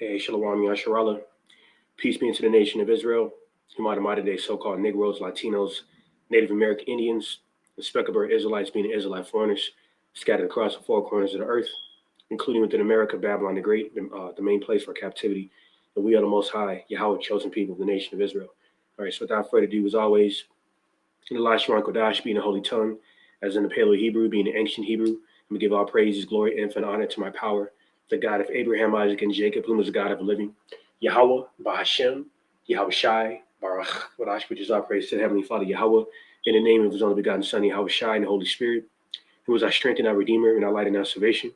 Hey, Shalom Yasharallah. Peace be unto the nation of Israel, whom are the modern day so called Negroes, Latinos, Native American Indians, the speckled Israelites being Israelite foreigners scattered across the four corners of the earth, including within America, Babylon the Great, the main place for captivity. And we are the Most High, Yahweh, chosen people of the nation of Israel. All right, so without further ado, as always, in the Lashon Kodash being the holy tongue, as in the Paleo Hebrew being the ancient Hebrew, we give all praises, glory, and infinite honor to my power, the God of Abraham, Isaac, and Jacob, whom is the God of the living, Yahweh, Bahashem, Yahweh Shai, Baruch, which is our praise to the Heavenly Father, Yahweh, in the name of his only begotten Son, Yahweh Shai, and the Holy Spirit, who is our strength and our Redeemer, and our light and our salvation.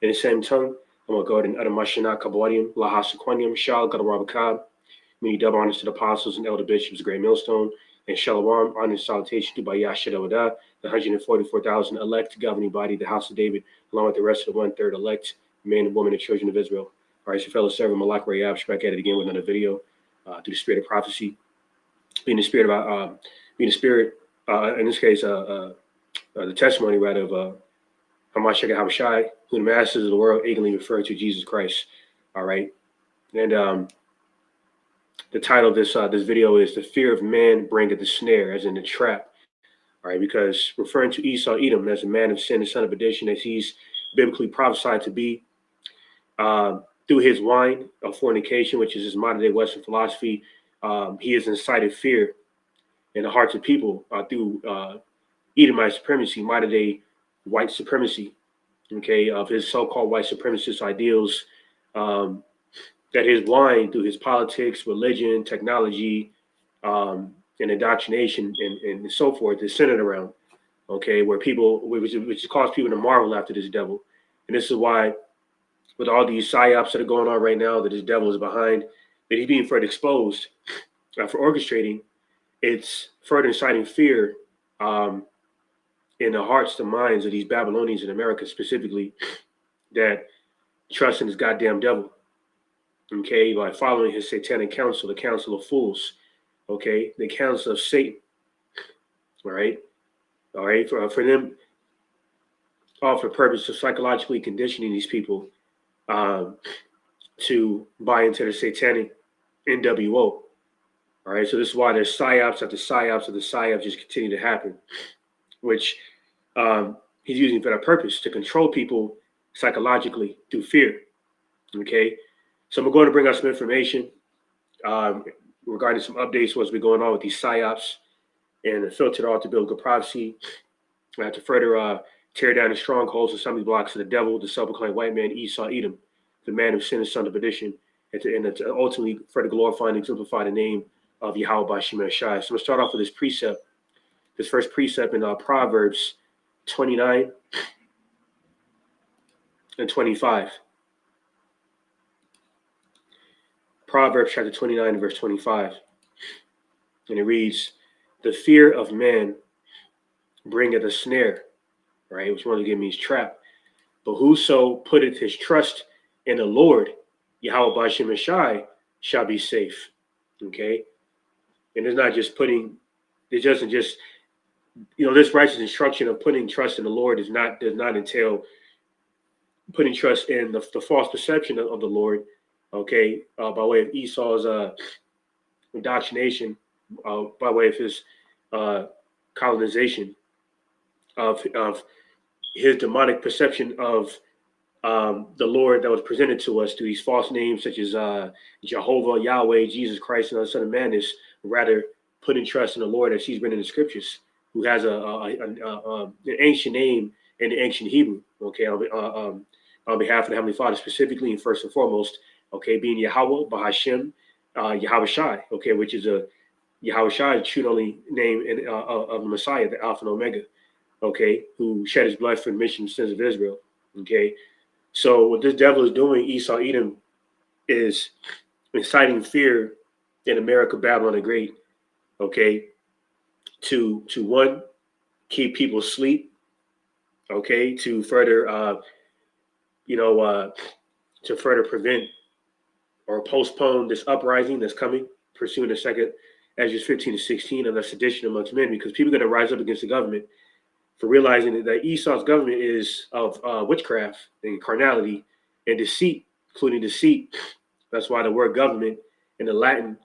In the same tongue, I'm going to go ahead and utter Mashana Kabawadium, Lahasaquanium, Shal, Gadarabakab, many double honors to the apostles and elder bishops, great millstone, and Shalom, honor and salutation to Bayasha Dawada, the 144,000 elect governing body, the house of David, along with the rest of the 1/3 elect men and women and children of Israel. All right, so fellow servant Malak Rayab, back at it again with another video through the spirit of prophecy, being the spirit of in this case, the testimony rather of Hamashiach Habashai, who the masters of the world eagerly refer to Jesus Christ. All right, and the title of this video is "The Fear of Man Bringeth the Snare," as in the trap. All right, because referring to Esau Edom as a man of sin and son of perdition, as he's biblically prophesied to be, through his wine of fornication, which is his modern day Western philosophy, he has incited fear in the hearts of people through Edomite supremacy, modern day white supremacy, okay, of his so-called white supremacist ideals, that his wine through his politics, religion, technology, and indoctrination and so forth is centered around, okay, where people, which caused people to marvel after this devil. And this is why, with all these psyops that are going on right now, that this devil is behind, that he's being further exposed for orchestrating, it's further inciting fear in the hearts and minds of these Babylonians in America specifically, that trust in this goddamn devil, okay, by following his satanic counsel, the counsel of fools, okay, the counsel of Satan, all right, for them, all for the purpose of psychologically conditioning these people to buy into the satanic NWO, all right, so this is why there's psyops after psyops after psyops just continue to happen, which he's using for that purpose, to control people psychologically through fear, okay. So I'm going to bring out some information regarding some updates what's been going on with these psyops, and filter out to biblical prophecy, to further tear down the strongholds and stumbling blocks of the devil, the self-proclaimed white man, Esau Edom, the man of sin and son of perdition, and to ultimately further glorify and exemplify the name of Yahweh Bashim Shai. So I'm going to start off with this precept, this first precept in Proverbs 29 and 25. Proverbs chapter 29 verse 25. And it reads, "The fear of man bringeth a snare," right? Which one again means trap. "But whoso putteth his trust in the Lord, Yahweh Bashim Shai, shall be safe." Okay? And it's not just putting, it doesn't just, this righteous instruction of putting trust in the Lord does not entail putting trust in the false perception of the Lord, okay, by way of Esau's indoctrination, by way of his colonization of his demonic perception of the Lord that was presented to us through these false names such as Jehovah, Yahweh, Jesus Christ, and the Son of Man, is rather putting trust in the Lord as he's written in the scriptures, who has an ancient name in the ancient Hebrew, okay, on behalf of the Heavenly Father specifically, and first and foremost, okay, being Yahweh, Bahashem, Yahweh Shai, okay, which is a Yahweh Shai, the true only name of the Messiah, the Alpha and Omega, okay, who shed his blood for the remission of the sins of Israel, okay. So what this devil is doing, Esau Edom, is inciting fear in America, Babylon the Great, okay, to one, keep people asleep, okay, to further to further prevent or postpone this uprising that's coming, pursuing the second Ezra 15 to 16 of the sedition amongst men, because people are going to rise up against the government for realizing that Esau's government is of witchcraft and carnality and deceit, including deceit That's why the word government in the Latin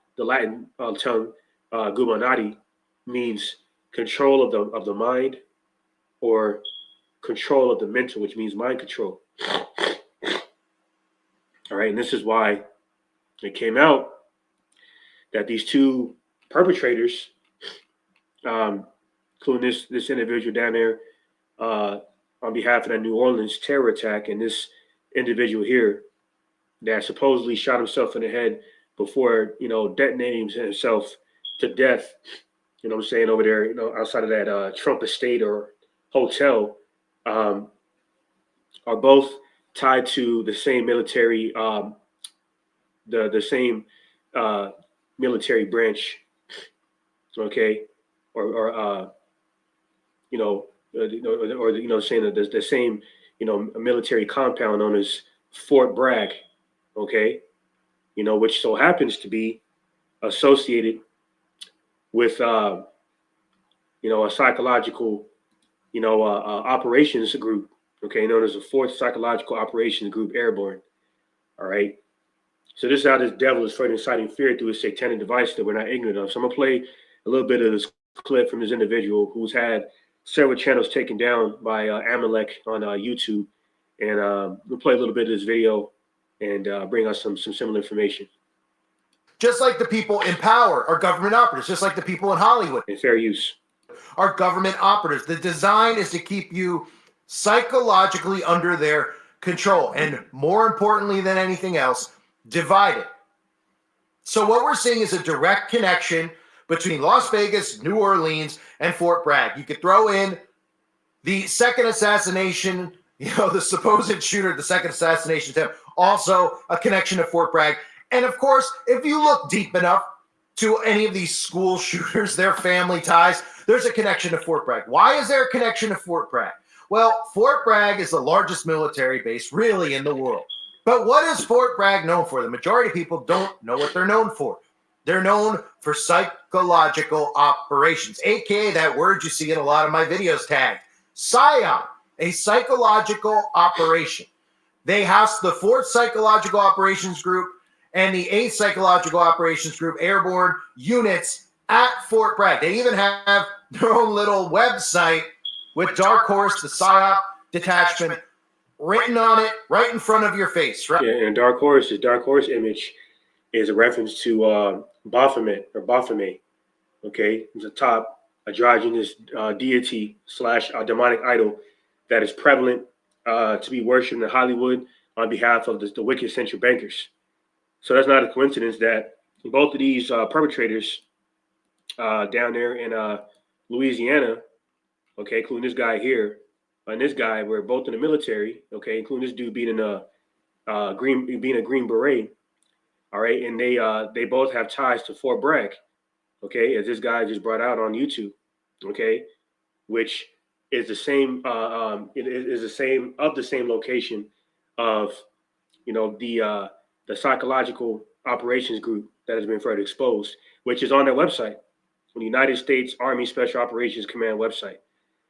tongue, gubernati, means control of the mind, or control of the mental, which means mind control. All right, and this is why it came out that these two perpetrators, including this individual down there, on behalf of that New Orleans terror attack, and this individual here that supposedly shot himself in the head before, detonating himself to death, what I'm saying, over there, outside of that Trump estate or hotel, um, are both tied to the same military, the same uh, military branch, okay, or saying that the same, military compound known as Fort Bragg, okay, which so happens to be associated with, a psychological, operations group, okay, known as the Fourth Psychological Operations Group Airborne. All right. So this is how this devil is further inciting fear through his satanic device that we're not ignorant of. So I'm gonna play a little bit of this clip from this individual who's had several channels taken down by Amalek on YouTube, and we'll play a little bit of this video and bring us some similar information. Just like the people in power are government operatives, just like the people in Hollywood. And fair use. Are government operatives. The design is to keep you psychologically under their control, and more importantly than anything else, divided. So what we're seeing is a direct connection between Las Vegas, New Orleans, and Fort Bragg. You could throw in the second assassination, the supposed shooter, the second assassination attempt, also a connection to Fort Bragg. And of course, if you look deep enough to any of these school shooters, their family ties, there's a connection to Fort Bragg. Why is there a connection to Fort Bragg? Well, Fort Bragg is the largest military base really in the world. But what is Fort Bragg known for? The majority of people don't know what they're known for. They're known for psychological operations, aka that word you see in a lot of my videos tagged, PSYOP, a psychological operation. They house the 4th Psychological Operations Group and the 8th Psychological Operations Group airborne units at Fort Bragg. They even have their own little website with Dark Horse, the PSYOP detachment, written on it right in front of your face. Right? Yeah, and Dark Horse image is a reference to Baphomet or Baphomet. Okay, it's a top androgynous deity / demonic idol that is prevalent to be worshipped in Hollywood on behalf of the wicked central bankers. So that's not a coincidence that both of these perpetrators down there in Louisiana, okay, including this guy here and this guy, were both in the military, okay, including this dude being a Green Beret, all right, and they both have ties to Fort Bragg, okay, as this guy just brought out on YouTube, okay, which is the same the same location of the psychological operations group that has been further exposed, which is on their website, on the United States Army Special Operations Command website.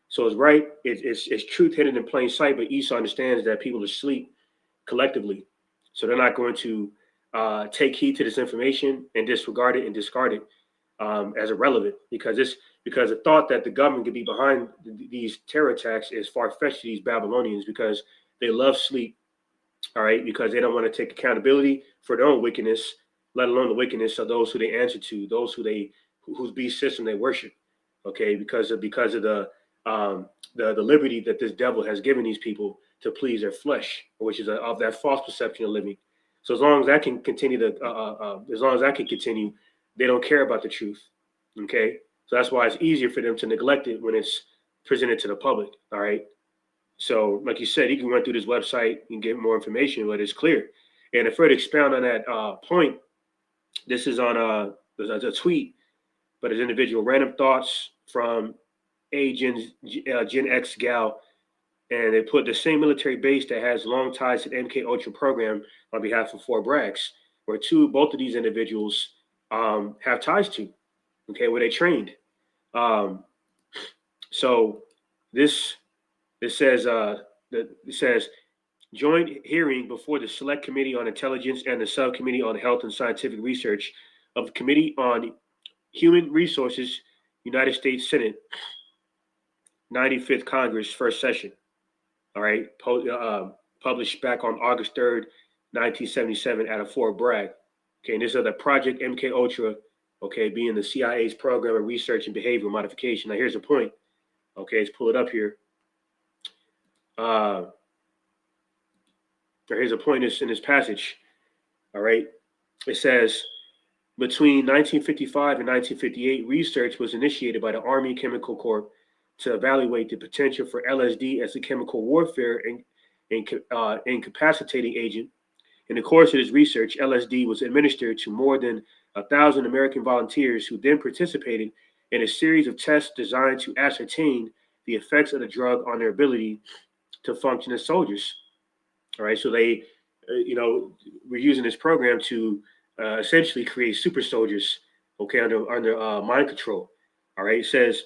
So it's right, it's truth hidden in plain sight, but Esau understands that people are asleep collectively, so they're not going to take heed to this information and disregard it and discard it as irrelevant, because the thought that the government could be behind these terror attacks is far-fetched to these Babylonians, because they love sleep, all right, because they don't want to take accountability for their own wickedness, let alone the wickedness of those who they answer to, those whose beast system they worship, okay, because of the liberty that this devil has given these people to please their flesh, which is of that false perception of living. So as long as that can continue they don't care about the truth. Okay, so that's why it's easier for them to neglect it when it's presented to the public. All right. So, like you said, you can run through this website and get more information, but it's clear. And to further expound on that point, this is on a tweet, but as individual random thoughts from Gen X gal, and they put the same military base that has long ties to the MK Ultra program on behalf of Fort Braggs, where both of these individuals have ties to, okay, where they trained. So this says Joint hearing before the Select Committee on Intelligence and the Subcommittee on Health and Scientific Research of the Committee on Human Resources, United States Senate, 95th Congress, first session. All right, published back on August 3rd, 1977, out of Fort Bragg. Okay, and this is the Project MK Ultra. Okay, being the CIA's program of research and behavior modification. Now, here's the point. Okay, let's pull it up here. Here's a point in this passage. All right, it says between 1955 and 1958, research was initiated by the Army Chemical Corps to evaluate the potential for LSD as a chemical warfare and incapacitating agent. In the course of this research, LSD was administered to more than 1,000 American volunteers who then participated in a series of tests designed to ascertain the effects of the drug on their ability to function as soldiers. All right, so they, were using this program to essentially create super soldiers. Okay, under mind control. All right, it says,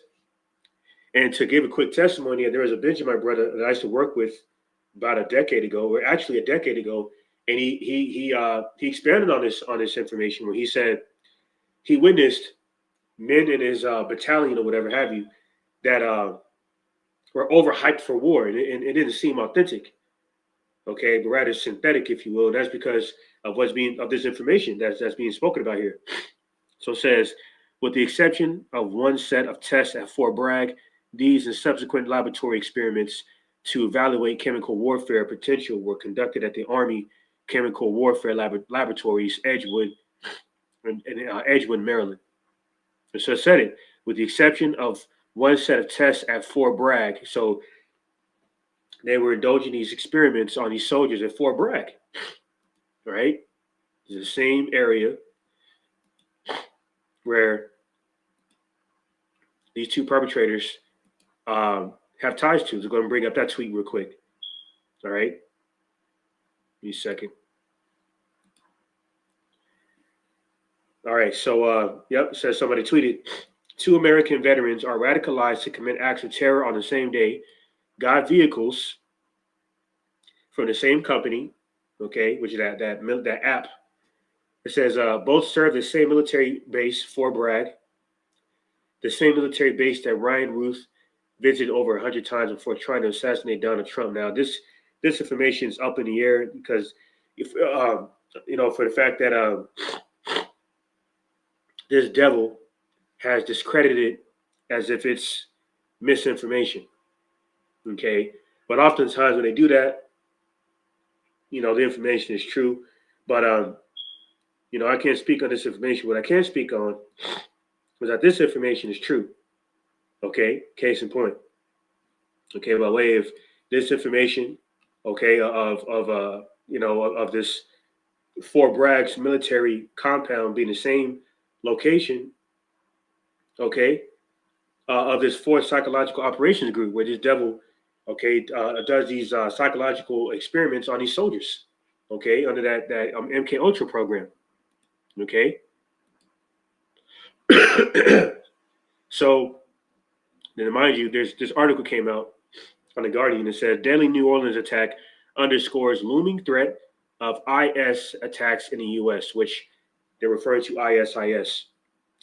and to give a quick testimony, there was a Benjamin brother that I used to work with about a decade ago, or actually a decade ago, and he expanded on this information where he said he witnessed men in his battalion or whatever have you that were overhyped for war, and it didn't seem authentic. Okay, but rather synthetic, if you will. And that's because of this information that's being spoken about here. So it says, with the exception of one set of tests at Fort Bragg, these and subsequent laboratory experiments to evaluate chemical warfare potential were conducted at the Army Chemical Warfare Laboratories, Edgewood, Edgewood, Maryland. And so I said it, with the exception of one set of tests at Fort Bragg. So they were indulging these experiments on these soldiers at Fort Bragg. Right? It's the same area where these two perpetrators have ties to. So go and bring up that tweet real quick. All right? Give me a second. All right, so it says somebody tweeted, 2 American veterans are radicalized to commit acts of terror on the same day. Got vehicles from the same company, okay, which is that app. It says both serve the same military base, Fort Bragg, the same military base that Ryan Ruth visited over 100 times before trying to assassinate Donald Trump. Now, this information is up in the air because, if for the fact that this devil has discredited it as if it's misinformation. Okay, but oftentimes when they do that, the information is true. But I can't speak on this information. What I can speak on is that this information is true. Okay, case in point. Okay, by way of this information, okay, of this Fort Bragg's military compound being the same location, okay, of this Fourth Psychological Operations Group, where this devil, okay, does these psychological experiments on these soldiers, okay, under that MK Ultra program, okay. So, then mind you, this article came out on the Guardian that said deadly New Orleans attack underscores looming threat of IS attacks in the U.S., which they're referring to ISIS.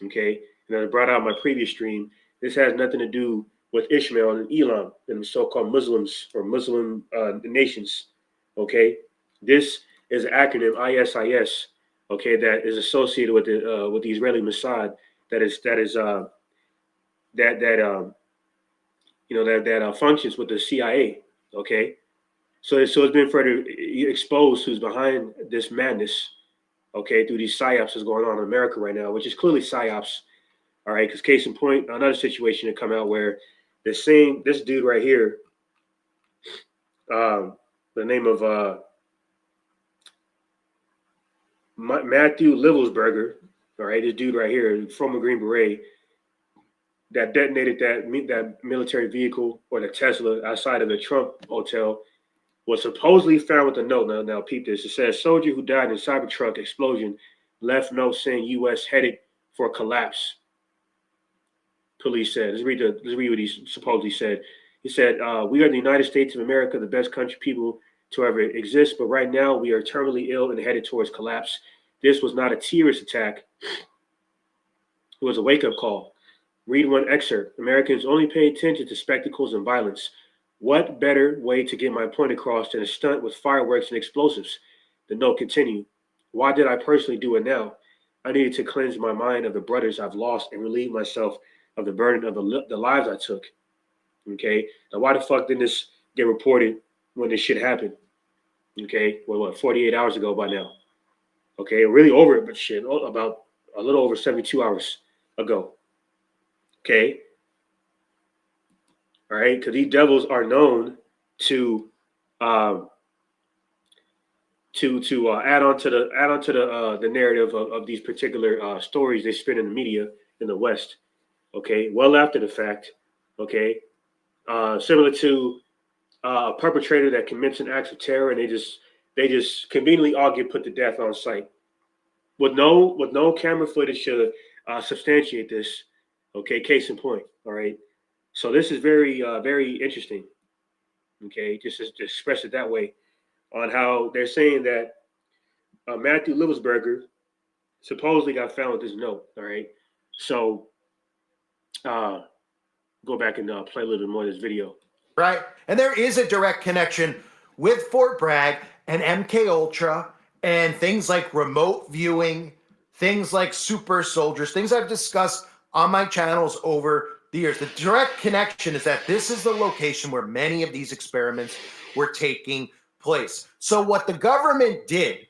Okay, and as I brought out in my previous stream, this has nothing to do with Ishmael and Elam and the so-called Muslims or Muslim nations. Okay, this is an acronym ISIS. Okay, that is associated with the Israeli Mossad. That functions with the CIA. Okay, so it's been further exposed who's behind this madness. Okay, through these psyops that's going on in America right now, which is clearly psyops. All right, because case in point, another situation had come out where this dude right here, the name of Matthew Livelsberger, all right, this dude right here, former Green Beret, that detonated that military vehicle or the Tesla outside of the Trump hotel, was supposedly found with a note. Now peep this. It says soldier who died in Cybertruck explosion left note saying U.S. headed for collapse. Police said. Let's read what he supposedly said. He said, "We are the United States of America, the best country people to ever exist. But right now, we are terminally ill and headed towards collapse. This was not a terrorist attack, it was a wake up call. Read one excerpt. Americans only pay attention to spectacles and violence. What better way to get my point across than a stunt with fireworks and explosives? The note continued. Why did I personally do it now? I needed to cleanse my mind of the brothers I've lost and relieve myself of the burden of the lives I took. Okay? Now, why the fuck didn't this get reported when this shit happened? Okay? Well, what, 48 hours ago by now? Okay? Really over it, but shit, about a little over 72 hours ago. Okay? All right? Because these devils are known to um, add on to the narrative of these particular stories they spin in the media in the West. Okay, well after the fact. Okay, similar to a perpetrator that commits an act of terror, and they just conveniently all get put to death on site with no camera footage to substantiate this. Okay, case in point. All right, so this is very interesting. Okay, just to express it that way on how they're saying that Matthew Libbesberger supposedly got found with this note. All right, so uh, go back and play a little bit more of this video. Right? And there is a direct connection with Fort Bragg and MK Ultra and things like remote viewing, things like super soldiers, things I've discussed on my channels over the years. The direct connection is that this is the location where many of these experiments were taking place. So what the government did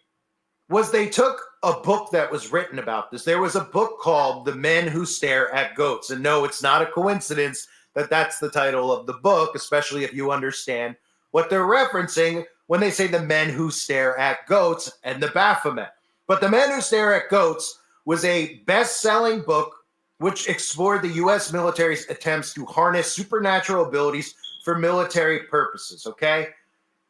was they took a book that was written about this. There was a book called The Men Who Stare at Goats. And no, it's not a coincidence that that's the title of the book, especially if you understand what they're referencing when they say The Men Who Stare at Goats and the Baphomet. But The Men Who Stare at Goats was a best-selling book which explored the U.S. military's attempts to harness supernatural abilities for military purposes, okay?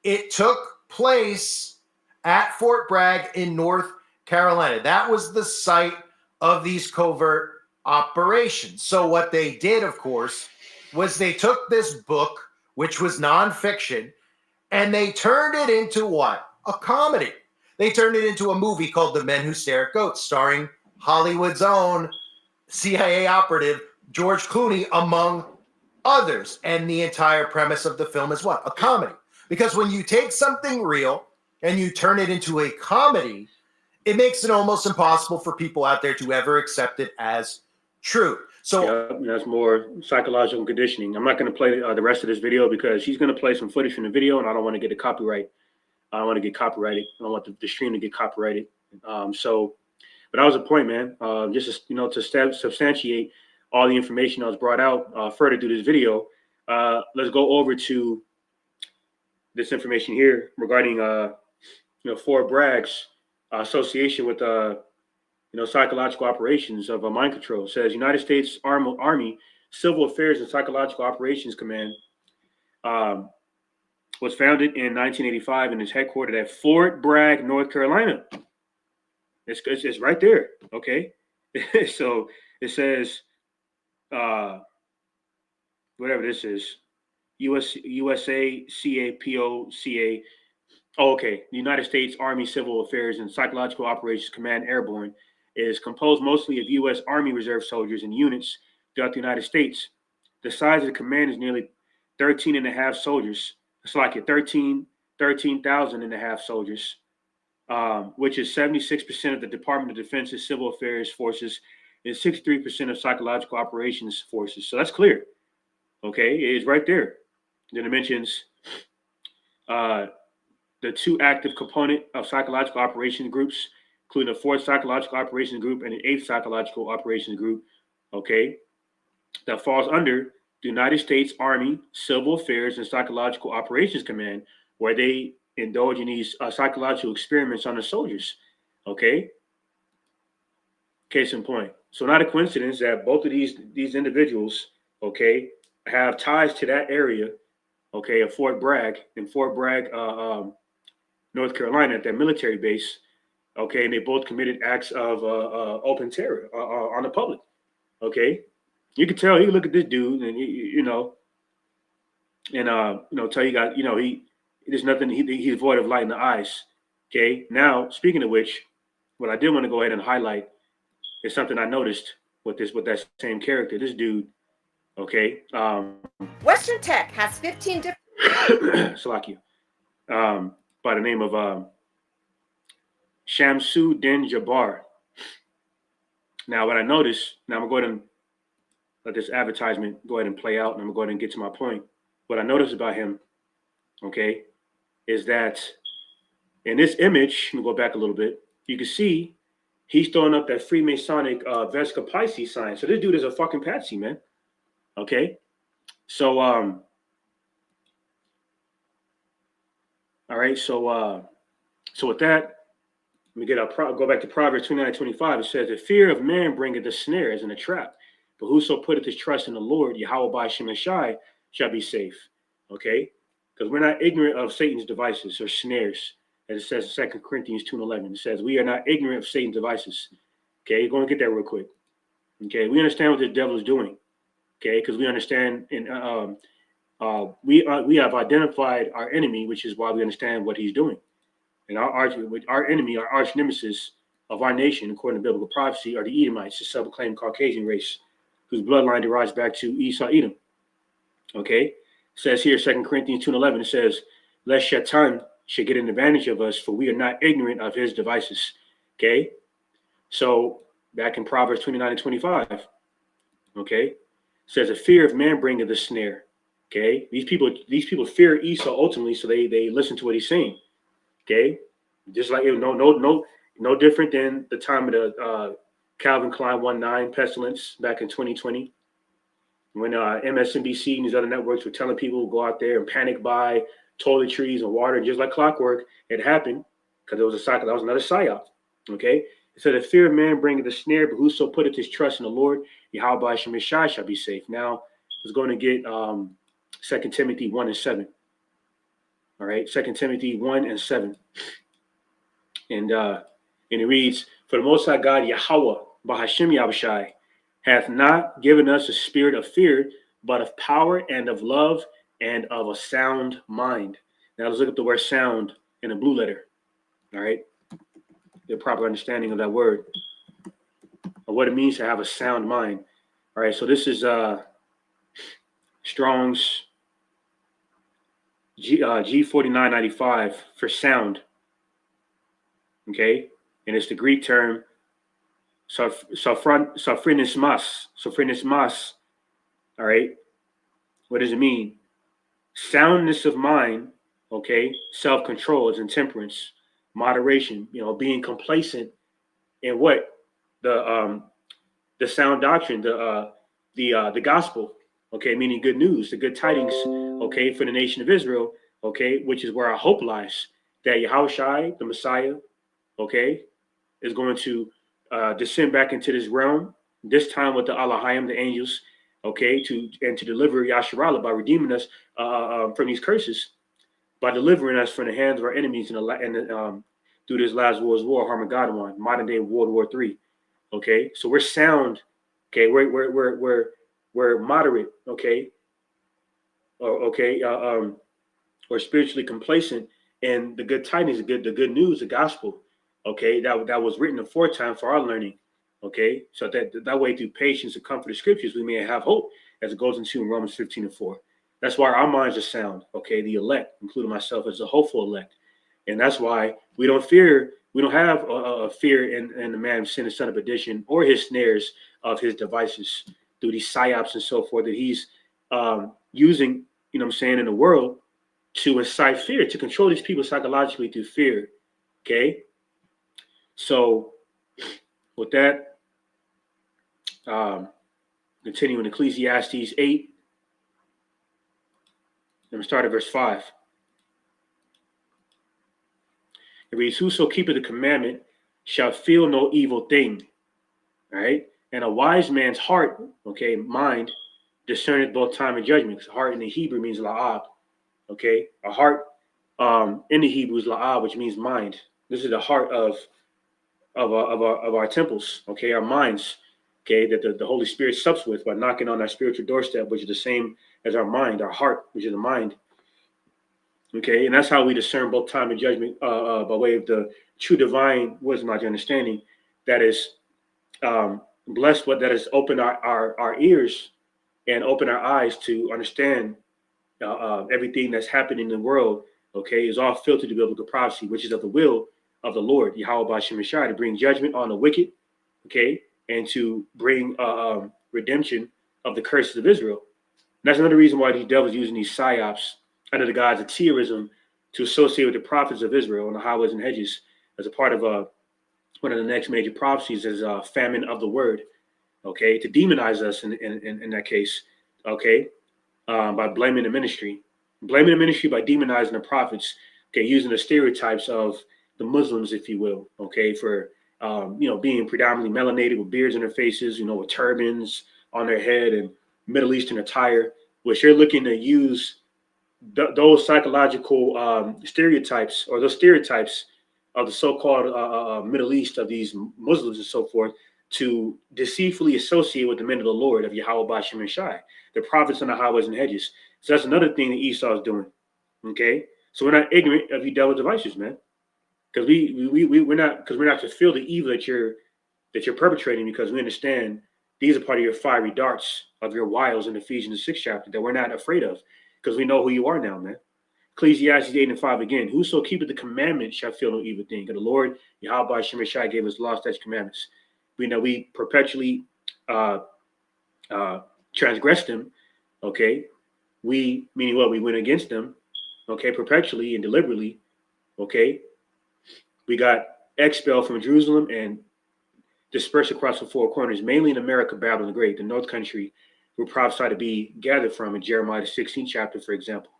It took place at Fort Bragg in North Carolina. That was the site of these covert operations. So what they did, of course, was they took this book, which was nonfiction, and they turned it into what? A comedy. They turned it into a movie called The Men Who Stare at Goats, starring Hollywood's own CIA operative George Clooney, among others. And the entire premise of the film is what? A comedy. Because when you take something real and you turn it into a comedy, it makes it almost impossible for people out there to ever accept it as truth. So yeah, that's more psychological conditioning. I'm not going to play the rest of this video because she's going to play some footage from the video, and I don't want to get a copyright. I don't want to get copyrighted. I don't want the stream to get copyrighted. But that was a point, man. Just to substantiate all the information that was brought out further through this video. Let's go over to this information here regarding Fort Bragg's association with psychological operations of mind control. It says United States Army Civil Affairs and Psychological Operations Command was founded in 1985 and is headquartered at Fort Bragg, North Carolina. It's right there. Okay, so it says whatever this is, USA CAPOCA. Oh, okay. The United States Army Civil Affairs and Psychological Operations Command Airborne is composed mostly of U.S. Army Reserve soldiers and units throughout the United States. The size of the command is nearly 13 and a half soldiers. It's like 13,000 and a half soldiers, which is 76% of the Department of Defense's Civil Affairs forces and 63% of Psychological Operations forces. So that's clear. Okay, it is right there. Then it mentions the two active component of psychological operations groups, including the 4th Psychological Operations Group and the 8th Psychological Operations Group, okay, that falls under the United States Army Civil Affairs and Psychological Operations Command, where they indulge in these psychological experiments on the soldiers, okay? Case in point. So not a coincidence that both of these individuals, okay, have ties to that area, okay, of Fort Bragg, North Carolina, at their military base, okay, and they both committed acts of open terror on the public, okay. You can tell. You can look at this dude, and tell you got, There's nothing. He's void of light in the eyes. Okay. Now, speaking of which, what I did want to go ahead and highlight is something I noticed with that same character. This dude. Okay. Western Tech has 15 different. Salakia. By the name of Shamsu Din Jabbar. Now, what I noticed. Now, I'm gonna go ahead and let this advertisement go ahead and play out, and I'm gonna go ahead and get to my point. What I noticed about him, okay, is that in this image, let me go back a little bit. You can see he's throwing up that Freemasonic Vesca Pisces sign. So this dude is a fucking patsy, man. Okay, so all right, so with that, let me go back to Proverbs 29:25. It says, "The fear of man bringeth the snare as in a trap, but whoso putteth his trust in the Lord, Yahweh by Shemashai, shall be safe." Okay, because we're not ignorant of Satan's devices or snares. As it says in 2 Corinthians 2:11, it says, we are not ignorant of Satan's devices. Okay, go and get that real quick. Okay, we understand what the devil is doing. Okay, because we understand, and we have identified our enemy, which is why we understand what he's doing. And our enemy, our arch nemesis of our nation, according to biblical prophecy, are the Edomites, the self-proclaimed Caucasian race, whose bloodline derives back to Esau, Edom. Okay, it says here, 2 Corinthians 2:11, it says, "Lest Shaitan should get an advantage of us, for we are not ignorant of his devices." Okay, so back in Proverbs 29:25, okay, it says, "A fear of man bringeth the snare." Okay, these people fear Esau ultimately, so they listen to what he's saying. Okay, just like no different than the time of the Calvin Klein 1-9 pestilence back in 2020. When MSNBC and these other networks were telling people to go out there and panic buy toiletries and water, and just like clockwork, it happened because it was a cycle. That was another psyop. Okay, it said, "The fear of man bringeth the snare, but whoso putteth his trust in the Lord, Yahweh by Shemashai shall be safe." Now, it's going to get 2 Timothy 1:7. All right, 2 Timothy 1:7, and it reads, "For the Most High God, Yahweh, Bahashem Yahushai, hath not given us a spirit of fear, but of power and of love and of a sound mind." Now let's look up the word "sound" in a blue letter. All right, the proper understanding of that word, of what it means to have a sound mind. All right, so this is Strong's G4995 for sound. Okay, and it's the Greek term sophronismas. All right, what does it mean? Soundness of mind. Okay, self-control is intemperance, moderation. Being complacent in what the sound doctrine, the gospel. Okay, meaning good news, the good tidings. Okay, for the nation of Israel. Okay, which is where our hope lies. That Yahushua, the Messiah, okay, is going to descend back into this realm, this time with the Alahayim, the angels, okay, to deliver Yasharallah by redeeming us from these curses, by delivering us from the hands of our enemies through this last world's war, Harmageddon, modern day World War III. Okay, so we're sound. Okay, we're moderate. Okay, or spiritually complacent, and the good tidings, the good news, the gospel. Okay, that was written aforetime for our learning. Okay, so that way, through patience and comfort of scriptures, we may have hope, as it goes into Romans 15:4. That's why our minds are sound. Okay, the elect, including myself, as a hopeful elect, and that's why we don't fear. We don't have a fear in the man of sin and son of perdition, or his snares of his devices through these psyops and so forth that he's using. You know what I'm saying, in the world, to incite fear, to control these people psychologically through fear. Okay, so with that, continuing Ecclesiastes 8, let me start at verse 5. It reads, "Whoso keepeth the commandment shall feel no evil thing." All right, and a wise man's heart, okay, mind, discerneth both time and judgment. Heart in the Hebrew means la'ab. Okay, a heart in the Hebrew is la'ab, which means mind. This is the heart of our temples. Okay, our minds. Okay, that the Holy Spirit sups with by knocking on our spiritual doorstep, which is the same as our mind, our heart, which is the mind. Okay, and that's how we discern both time and judgment by way of the true divine wisdom, our understanding. That is blessed, what that has opened our ears and open our eyes to understand everything that's happening in the world. Okay, is all filtered to biblical prophecy, which is of the will of the Lord, Yahweh Bashim Shai, to bring judgment on the wicked, okay, and to bring redemption of the curses of Israel. And that's another reason why these devils using these psyops under the guise of terrorism to associate with the prophets of Israel on the highways and hedges as a part of one of the next major prophecies is famine of the word, okay, to demonize us in that case, okay, by blaming the ministry, by demonizing the prophets, okay, using the stereotypes of the Muslims, if you will, okay, for being predominantly melanated with beards on their faces, with turbans on their head and Middle Eastern attire, which they're looking to use those psychological stereotypes or those stereotypes of the so-called Middle East of these Muslims and so forth to deceitfully associate with the men of the Lord of Yahweh Bashim and Shai, the prophets on the highways and hedges. So that's another thing that Esau is doing. Okay, so we're not ignorant of you devil devices, man, because we're not to feel the evil that you're perpetrating, because we understand these are part of your fiery darts of your wiles in Ephesians 6 chapter that we're not afraid of, because we know who you are now, man. Ecclesiastes 8:5 again. Whoso keepeth the commandments shall feel no evil thing. Because the Lord, Yahweh Shemeshai, gave us law, statutes, commandments. We know we perpetually transgress them. Okay, we meaning what? We went against them. Okay, perpetually and deliberately. Okay, we got expelled from Jerusalem and dispersed across the four corners, mainly in America, Babylon the Great, the North Country, were prophesied to be gathered from in Jeremiah 16 chapter, for example.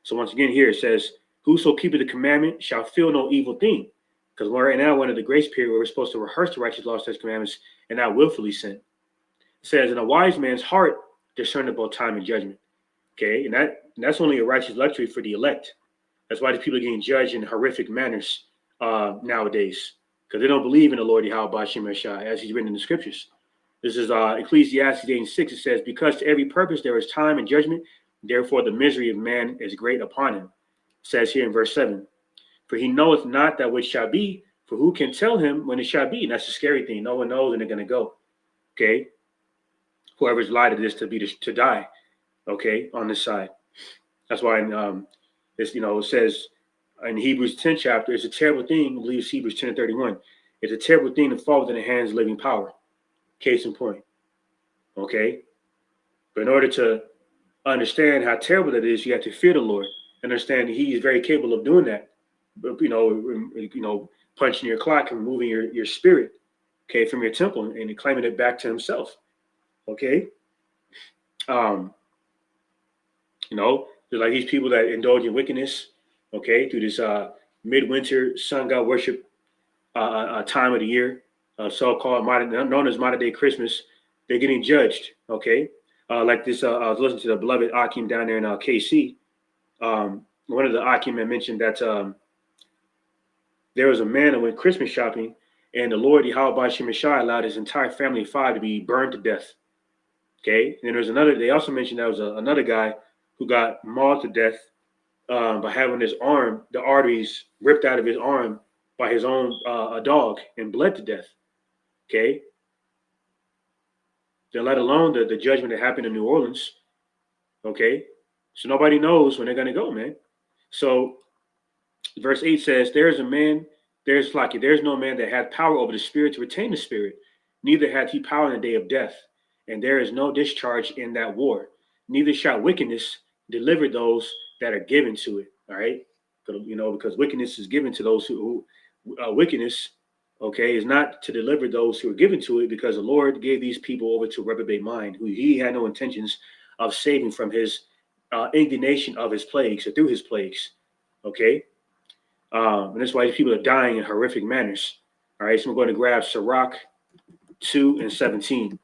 So once again, here it says, whoso keepeth the commandment shall feel no evil thing. Because we're right now one of the grace period where we're supposed to rehearse the righteous law, statutes, commandments, and not willfully sin. It says, in a wise man's heart discerneth both time and judgment. Okay, and that's only a righteous luxury for the elect. That's why these people are getting judged in horrific manners nowadays, because they don't believe in the Lord Yahweh Bashim Shai, as he's written in the scriptures. This is Ecclesiastes 8:6. It says, because to every purpose there is time and judgment, therefore the misery of man is great upon him. It says here in verse 7, for he knoweth not that which shall be, for who can tell him when it shall be? And that's the scary thing. No one knows when they're going to go. Okay. Whoever's lied to this to die. Okay. On this side. That's why it says in Hebrews 10 chapter, it's a terrible thing. I believe it's Hebrews 10:31. It's a terrible thing to fall within the hands of living power. Case in point. Okay. But in order to understand how terrible that is, you have to fear the Lord. Understand he is very capable of doing that. But punching your clock and removing your spirit, okay, from your temple and claiming it back to himself. Okay. There's like these people that indulge in wickedness, okay, through this midwinter sun god worship time of the year, so-called known as modern day Christmas. They're getting judged, okay. Like this, I was listening to the beloved Akim down there in KC. One of the Akim had mentioned that there was a man that went Christmas shopping, and the Lord Yahweh Bashim Shai allowed his entire family of 5 to be burned to death. Okay, and there's another. They also mentioned there was another guy who got mauled to death by having his arm, the arteries ripped out of his arm by his own a dog, and bled to death. Okay. Then let alone the judgment that happened in New Orleans. Okay. So nobody knows when they're going to go, man. So verse 8 says, there's no man that hath power over the spirit to retain the spirit, neither hath he power in the day of death. And there is no discharge in that war. Neither shall wickedness deliver those that are given to it. All right. Because wickedness is given to those who wickedness, okay, is not to deliver those who are given to it, because the Lord gave these people over to a reprobate mind, who he had no intentions of saving from his indignation of his plagues or through his plagues. Okay. And that's why these people are dying in horrific manners. All right. So we're going to grab Sirach 2:17.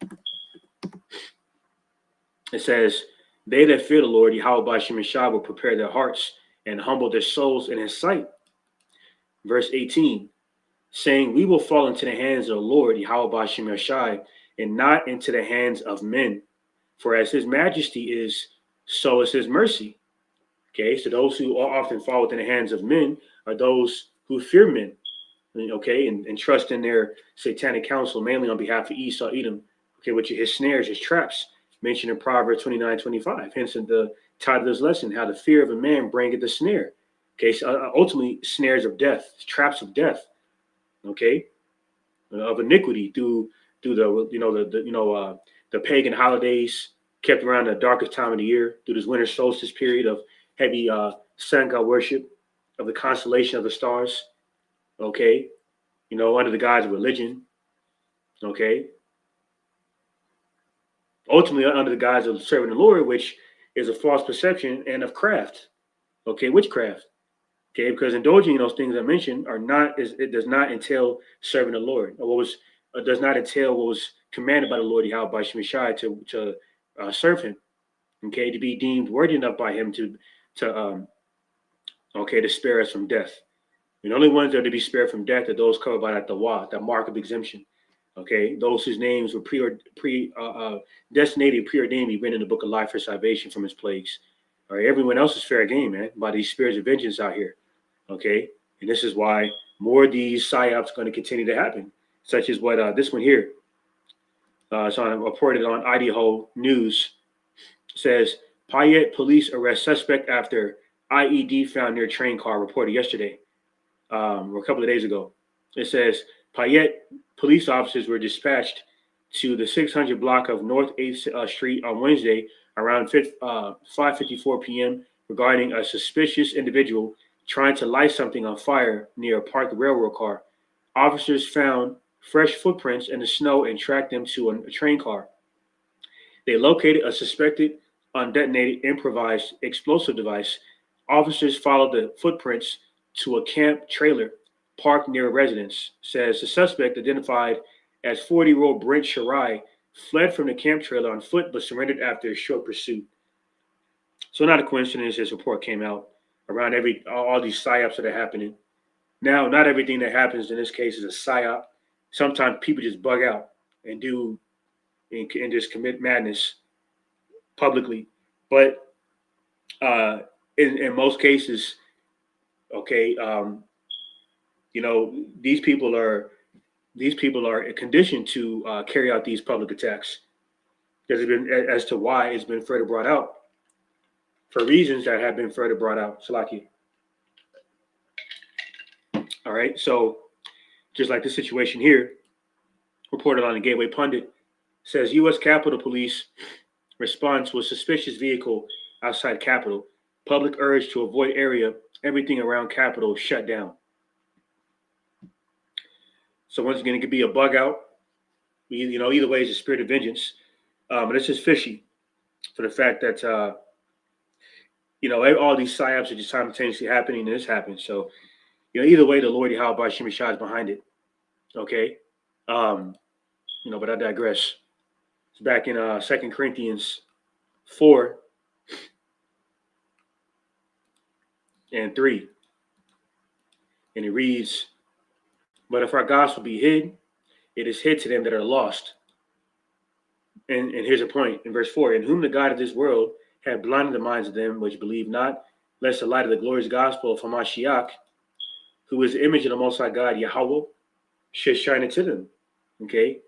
It says, they that fear the Lord, Yahweh Bashim Shai, will prepare their hearts and humble their souls in his sight. Verse 18, saying, we will fall into the hands of the Lord, Yahweh Bashim Shai, and not into the hands of men. For as his majesty is, so is his mercy. Okay, so those who often fall within the hands of men are those who fear men, okay, and trust in their satanic counsel, mainly on behalf of Esau, Edom, okay, which are his snares, his traps, mentioned in Proverbs 29:25. Hence, in the title of this lesson, how the fear of a man bringeth the snare. Okay, so ultimately, snares of death, traps of death, okay, of iniquity through the pagan holidays kept around the darkest time of the year, through this winter solstice period of heavy sun god worship, of the constellation of the stars, okay, under the guise of religion, okay, ultimately under the guise of serving the Lord, which is a false perception and of craft, okay, witchcraft, okay, because indulging in those things I mentioned it does not entail serving the Lord, or does not entail what was commanded by the Lord Yahweh by Shemashai to serve Him, okay, to be deemed worthy enough by Him to okay, to spare us from death. And the only ones that are to be spared from death are those covered by that mark of exemption. Okay, those whose names were designated, preordained, be written in the book of life for salvation from His plagues. All right, everyone else is fair game, man, by these spirits of vengeance out here. Okay, and this is why more of these psyops are going to continue to happen, such as what this one here. It's reported on Idaho News. Says Payette police arrest suspect after IED found near train car. Reported yesterday, or a couple of days ago. It says Payette police officers were dispatched to the 600 block of North 8th Street on Wednesday around 5:54 p.m. regarding a suspicious individual trying to light something on fire near a parked railroad car. Officers found fresh footprints in the snow and tracked them to a train car. They located a suspected undetonated improvised explosive device. Officers followed the footprints to a camp trailer parked near a residence. Says the suspect, identified as 40-year-old Brent Shirai, fled from the camp trailer on foot but surrendered after a short pursuit. So not a coincidence this report came out around all these psyops that are happening. Now, not everything that happens in this case is a psyop. Sometimes people just bug out and just commit madness publicly. But uh, in most cases, okay, these people are conditioned to carry out these public attacks. There's been as to why it's been further brought out for reasons that have been further brought out. Salaki. All right, so just like the situation here, reported on the Gateway Pundit, says U.S. Capitol Police response to a suspicious vehicle outside Capitol. Public urge to avoid area. Everything around Capitol shut down. So once again, it could be a bug out. Either way, it's a spirit of vengeance. But it's just fishy for the fact that all these psyops are just simultaneously happening, and this happens. So either way, the Lord Yahweh by Shemashai is behind it. Okay, but I digress. It's back in 2 Corinthians 4 and 3, and it reads, "But if our gospel be hid, it is hid to them that are lost." And here's a point in verse 4: "In whom the God of this world had blinded the minds of them which believe not, lest the light of the glorious gospel of Hamashiach, who is the image of the Most High God, Yahweh, should shine into them." Okay.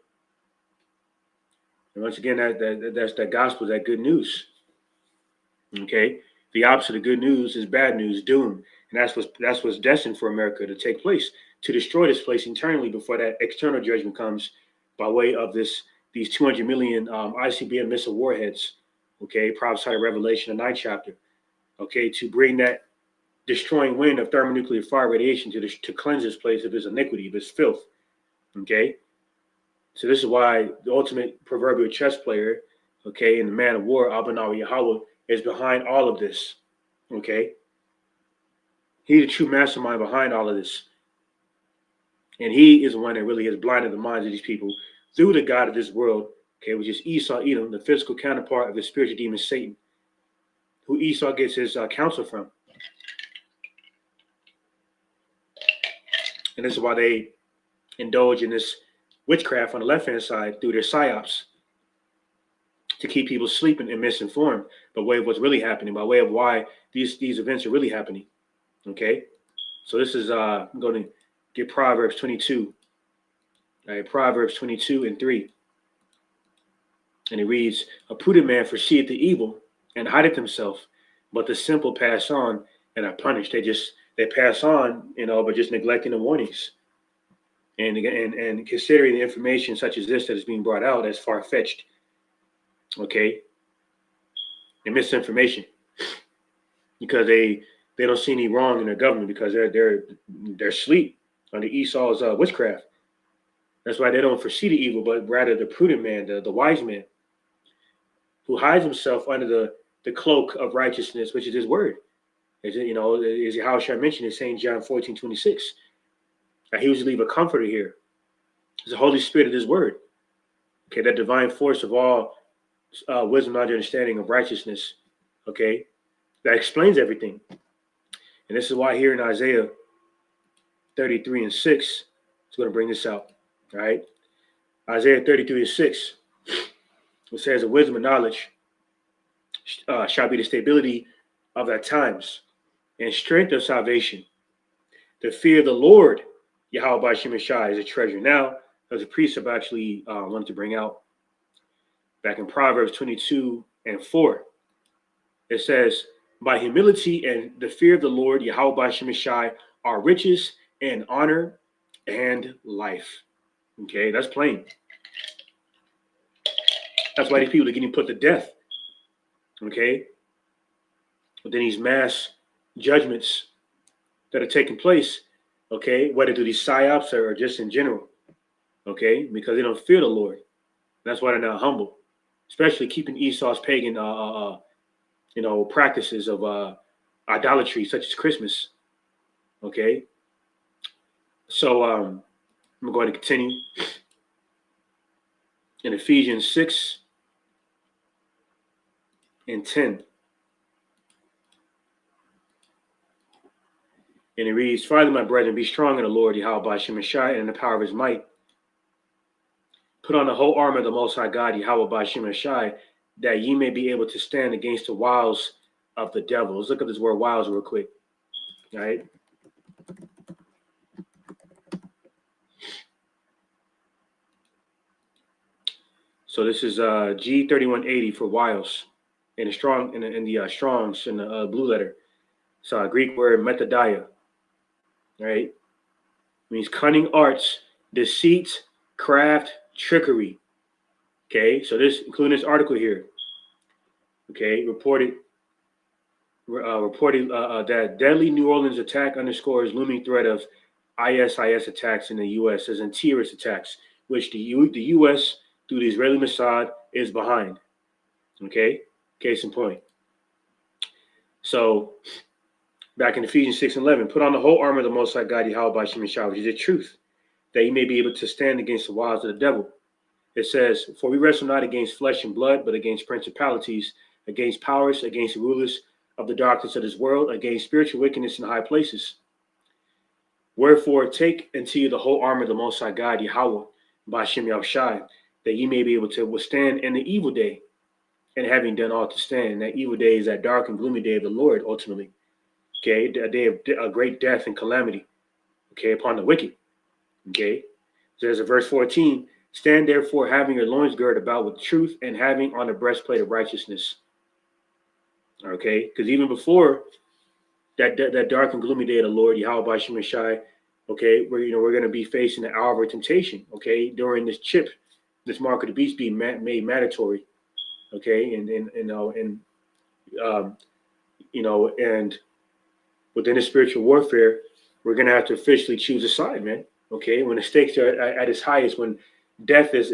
And once again, that's that gospel, that good news. Okay. The opposite of good news is bad news, doom. And that's what's destined for America to take place, to destroy this place internally before that external judgment comes by way of these 200 million ICBM missile warheads. Okay, prophesied in Revelation, the 9th chapter. Okay, to bring that destroying wind of thermonuclear fire radiation to cleanse this place of its iniquity, of its filth. Okay, so this is why the ultimate proverbial chess player, okay, and the man of war, Abanawi Yahweh, is behind all of this. Okay, he's the true mastermind behind all of this, and he is the one that really has blinded the minds of these people through the God of this world. Okay, which is Esau, Edom, the physical counterpart of the spiritual demon Satan, who Esau gets his counsel from. And this is why they indulge in this witchcraft on the left-hand side through their psyops. to keep people sleeping and misinformed by way of what's really happening, by way of why these events are really happening. Okay, so this is I'm going to get Proverbs 22. All right, Proverbs 22:3, and it reads, "A prudent man foreseeth the evil and hideth himself, but the simple pass on and are punished." They pass on, but just neglecting the warnings and considering the information such as this that is being brought out as far fetched. Okay, and misinformation because they don't see any wrong in their government because they're asleep under Esau's witchcraft. That's why they don't foresee the evil, but rather the prudent man, the wise man, who hides himself under the cloak of righteousness, which is his word. As Yahushua mentioned in St. John 14:26. He was to leave a comforter here. It's the Holy Spirit of his word. Okay, that divine force of all wisdom, knowledge, understanding of righteousness. Okay, that explains everything. And this is why here in Isaiah 33:6, it's going to bring this out. All right, Isaiah 33:6, it says, "The wisdom and knowledge shall be the stability of thy times, and strength of salvation. The fear of the Lord, Yahweh by Shemashai, is a treasure." Now, there's a precept actually wanted to bring out back in Proverbs 22:4. It says, "By humility and the fear of the Lord, Yahweh by Shemashai, are riches and honor and life." Okay, that's plain. That's why these people are getting put to death. Okay, but then these mass judgments that are taking place, okay, whether through these psyops or just in general, okay, because they don't fear the Lord. That's why they're not humble, especially keeping Esau's pagan, practices of idolatry, such as Christmas. Okay, so I'm going to continue in Ephesians 6:10. And it reads, "Finally, my brethren, be strong in the Lord, Yahweh by Shemashai, and in the power of his might. Put on the whole armor of the Most High God, Yahweh by Shemashai, that ye may be able to stand against the wiles of the devil." Let's look at this word wiles real quick. All right. So this is G3180 for wiles in the Strong's in the blue letter. So a Greek word methodia. Right? Means cunning arts, deceit, craft, trickery. Okay, so this including this article here. Okay, reported that deadly New Orleans attack underscores looming threat of ISIS attacks in the U.S. as in terrorist attacks, which the U.S. through the Israeli Mossad is behind. Okay, case in point. So back in Ephesians 6:11, "Put on the whole armor of the Most High God, Yahweh by Shemashai, which is the truth, that you may be able to stand against the wiles of the devil." It says, "For we wrestle not against flesh and blood, but against principalities, against powers, against the rulers of the darkness of this world, against spiritual wickedness in high places. Wherefore take unto you the whole armor of the Most High God, Yahweh, by Shem Yahushai, that ye may be able to withstand in the evil day, and having done all to stand." And that evil day is that dark and gloomy day of the Lord, ultimately. Okay, a day of a great death and calamity, okay, upon the wicked. Okay, so there's a verse 14, "Stand therefore, having your loins girded about with truth, and having on the breastplate of righteousness." Okay, because even before that dark and gloomy day of the Lord, Yahweh by Shemashai, okay, we're going to be facing the hour of temptation. Okay, during this mark of the beast being made mandatory. Okay, and within the spiritual warfare, we're going to have to officially choose a side, man. Okay, when the stakes are at its highest, when death is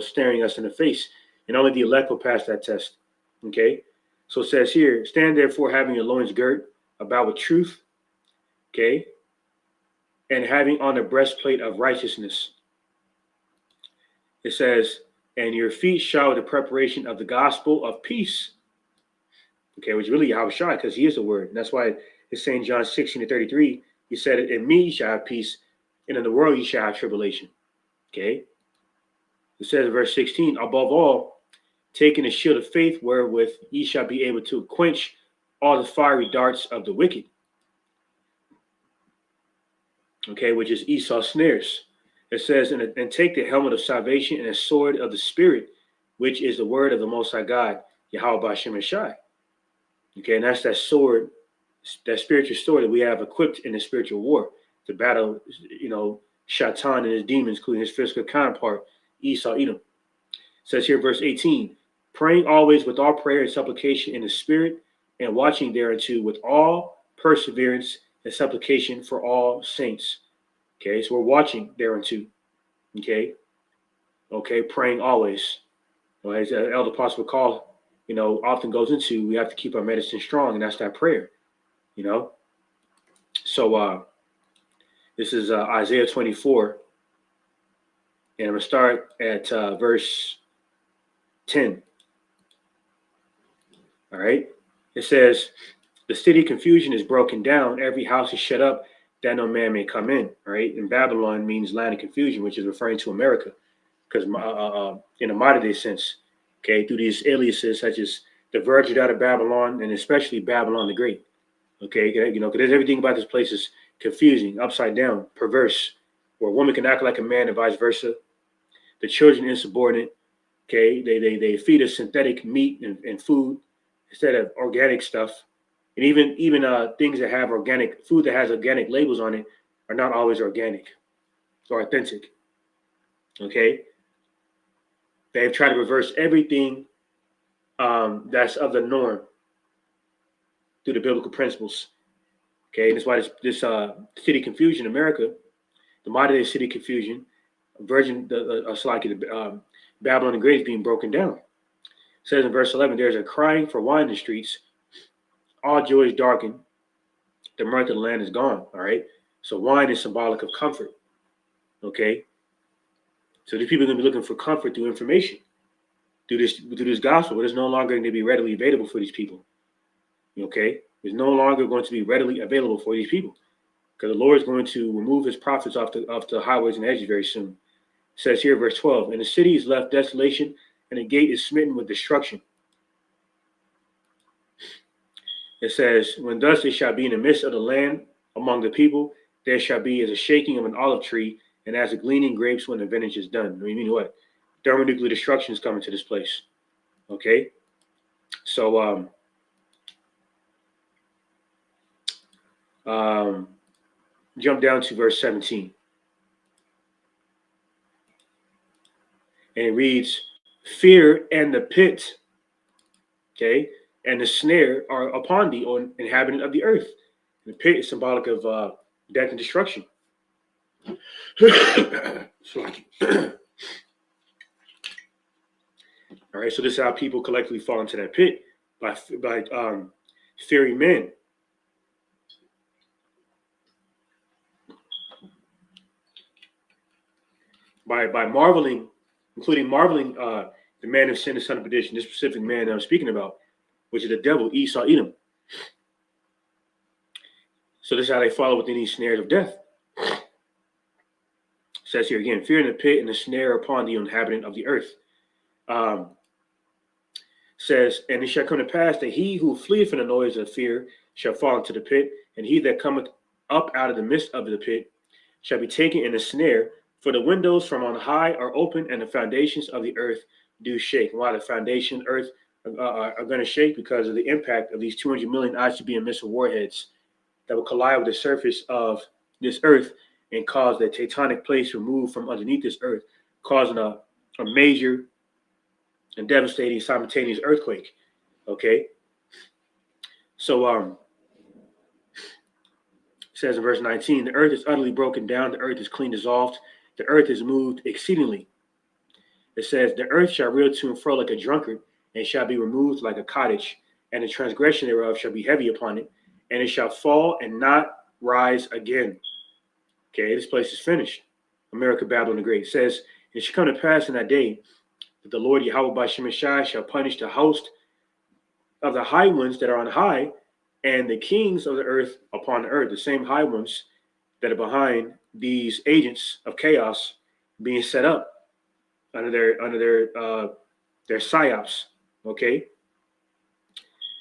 staring us in the face, and only the elect will pass that test. Okay, so it says here, "Stand therefore, having your loins girt about with truth." Okay, and having on the breastplate of righteousness. It says, "And your feet shod with the preparation of the gospel of peace." Okay, which really Yahushua, because he is the word. And that's why it's saying John 16:33, he said, "In me you shall have peace, and in the world you shall have tribulation." Okay. It says in verse 16, "Above all, taking the shield of faith, wherewith ye shall be able to quench all the fiery darts of the wicked. Okay, which is Esau's snares. It says, and take the helmet of salvation and the sword of the Spirit, which is the word of the Most High God, Yahweh Bashem Shai. Okay, and that's that sword, that spiritual sword that we have equipped in the spiritual war to battle, Shaitan and his demons, including his physical counterpart, Esau, Edom. It says here, verse 18, praying always with all prayer and supplication in the Spirit, and watching thereunto with all perseverance and supplication for all saints. Okay, so we're watching thereunto. Okay, praying always. Well, as Elder Apostle Call, often goes into, we have to keep our medicine strong, and that's that prayer. So this is Isaiah 24, and I'm gonna start at verse 10. All right, it says, the city of confusion is broken down, every house is shut up, that no man may come in. All right, and Babylon means land of confusion, which is referring to America, because in a modern day sense, okay, through these aliases such as the Virgin out of Babylon, and especially Babylon the Great. Okay, because everything about this place is confusing, upside down, perverse, where a woman can act like a man and vice versa. The children insubordinate. Okay, they feed us synthetic meat and food instead of organic stuff, and even things that have organic food that has organic labels on it are not always organic or authentic. Okay, they've tried to reverse everything that's of the norm through the biblical principles. Okay, and that's why this city confusion, America, the modern day city confusion, Babylon the Great is being broken down. It says in verse 11, there's a crying for wine in the streets, all joy is darkened, the mirth of the land is gone. All right, so wine is symbolic of comfort. Okay, so these people are going to be looking for comfort through information, through this gospel, but it's no longer going to be readily available for these people. Okay, it's no longer going to be readily available for these people, because the Lord is going to remove his prophets off the highways and edges very soon. It says here, verse 12, and the city is left desolation, and the gate is smitten with destruction. It says, when thus it shall be in the midst of the land among the people, there shall be as a shaking of an olive tree, and as a gleaning grapes when the vintage is done. I mean what? Thermonuclear destruction is coming to this place. Okay, so jump down to verse 17. And it reads, fear and the pit, okay, and the snare are upon thee, O inhabitant of the earth. And the pit is symbolic of death and destruction. All right, so this is how people collectively fall into that pit, by fearing men. By marveling, including marveling the man of sin, the son of perdition, this specific man that I'm speaking about, which is the devil, Esau, Edom. So this is how they follow within these snares of death. It says here again, fear in the pit and the snare upon the inhabitant of the earth. Says, and it shall come to pass that he who fleeth from the noise of fear shall fall into the pit, and he that cometh up out of the midst of the pit shall be taken in a snare, for the windows from on high are open, and the foundations of the earth do shake. And why the foundation of earth are going to shake? Because of the impact of these 200 million ICBM missile warheads that will collide with the surface of this earth and cause the tectonic plates to move from underneath this earth, causing a major and devastating simultaneous earthquake. Okay, so it says in verse 19, the earth is utterly broken down, the earth is clean dissolved, the earth is moved exceedingly. It says, the earth shall reel to and fro like a drunkard, and shall be removed like a cottage, and the transgression thereof shall be heavy upon it, and it shall fall and not rise again. Okay, this place is finished. America, Babylon the Great. It says, it shall come to pass in that day that the Lord Yahweh Bashem Shai shall punish the host of the high ones that are on high, and the kings of the earth upon the earth, the same high ones that are behind these agents of chaos being set up under their They're psyops. Okay.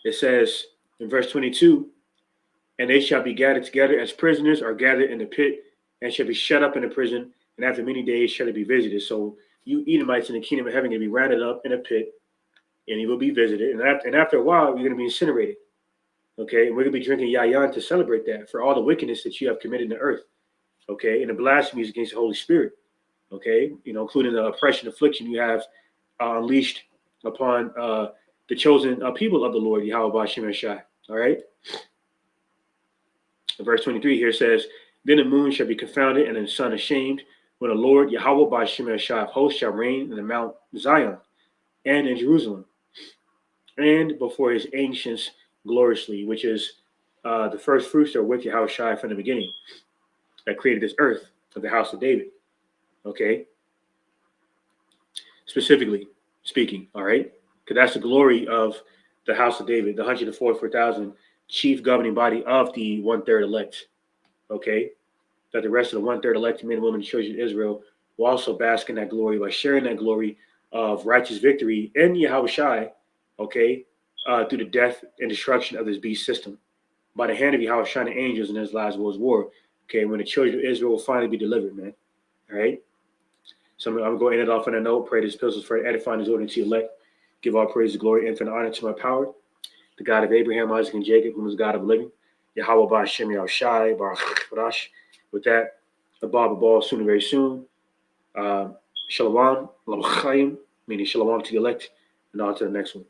It says in verse 22, and they shall be gathered together as prisoners are gathered in the pit, and shall be shut up in the prison, and after many days shall it be visited. So you Edomites in the kingdom of heaven are going to be rounded up in a pit, and you will be visited. And after a while, you're going to be incinerated. Okay, and we're going to be drinking yayan to celebrate that for all the wickedness that you have committed in the earth. Okay, and the blasphemies against the Holy Spirit. Okay, including the oppression, affliction you have unleashed upon the chosen people of the Lord, Yahweh Ba'Shem Shai. All right. Verse 23 here says, then the moon shall be confounded and the sun ashamed when the Lord Yahweh Ba'Shem Shai of hosts shall reign in the Mount Zion and in Jerusalem and before his ancients gloriously, which is the first fruits are with Yahweh Shai from the beginning that created this earth of the house of David. Okay. Specifically speaking, all right? Because that's the glory of the house of David, the 144,000 chief governing body of the 1/3 elect, okay? That the rest of the 1/3 elected men and women, the children of Israel, will also bask in that glory by sharing that glory of righteous victory in Yahweh Shai, okay, through the death and destruction of this beast system by the hand of Yahweh Shai and the angels in his last world's war, okay, when the children of Israel will finally be delivered, man, all right? So I'm going to go end it off on a note. Pray this epistles for edifying his order to elect. Give all praise, glory, infinite honor to my power, the God of Abraham, Isaac, and Jacob, whom is God of living. Yahweh Ba'Shem Yahushai, Baruch Rash. With that, a ball soon and very soon. Shalom, Lamachayim, meaning shalom to the elect, and on to the next one.